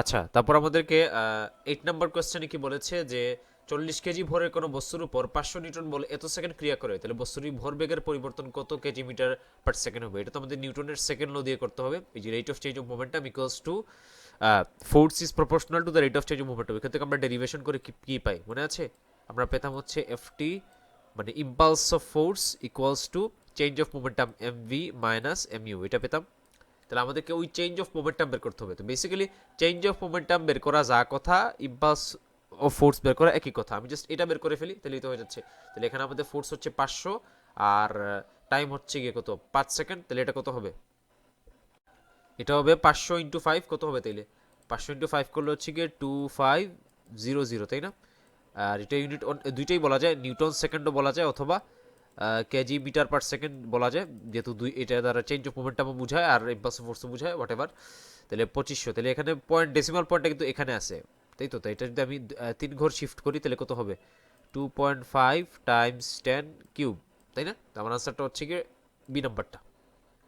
আচ্ছা, তারপর আমাদেরকে 8 নাম্বার কোয়েশ্চেনে কি বলেছে যে 40 কেজি ভরের কোনো বস্তুর উপর 500 নিউটন বল এত সেকেন্ড ক্রিয়া করে, তাহলে বস্তুটির ভরবেগের পরিবর্তন কত কেজি মিটার পার সেকেন্ড হবে? এটা তো আমাদের নিউটনের সেকেন্ড ল দিয়ে করতে হবে। এই যে rate of change of momentum equals to force is proportional to the rate of change of momentum. এখান থেকে আমরা ডেরিভেশন করে কি পাই মনে আছে? আমরা পেতাম হচ্ছে এফটি মানে impulse of force equals to change of momentum MV minus mu, এটা পেতাম। তাহলে আমাদেরকে ওই চেঞ্জ অফ মোমেন্টাম বের করতে হবে। তো বেসিক্যালি চেঞ্জ অফ মোমেন্টাম বের করা যা কথা, ইম্পালস অফ ফোর্স বের করা একই কথা। আমি জাস্ট এটা বের করে ফেলি, তাহলেই তো হয়ে যাচ্ছে। তাহলে এখানে আমাদের ফোর্স হচ্ছে 500, আর টাইম হচ্ছে গিয়ে কত, 5 সেকেন্ড। তাহলে এটা কত হবে? এটা হবে 500 × 5, কত হবে তাইলে? 500 × 5 করলে হচ্ছে গিয়ে 2500, তাই না? আর এটা ইউনিট দুইটাই বলা যায়, নিউটন সেকেন্ডও বলা যায় অথবা কেজি মিটার পার সেকেন্ড বলা যায়, যেহেতু এটা দ্বারা চেঞ্জ অফ মোমেন্টামও বোঝায় আর ইম্পালস ফোর্সও বোঝায়, হোয়াট এভার। তাহলে 2500, তাহলে এখানে পয়েন্ট ডেসিমাল পয়েন্টটা কিন্তু এখানে আছে, তাই তো? তাই এটা যদি আমি 3 ঘর শিফট করি তাহলে কত হবে? 2.5 × 10³ তাই না? তো আমার আনসারটা হচ্ছে গিয়ে বি নাম্বারটা।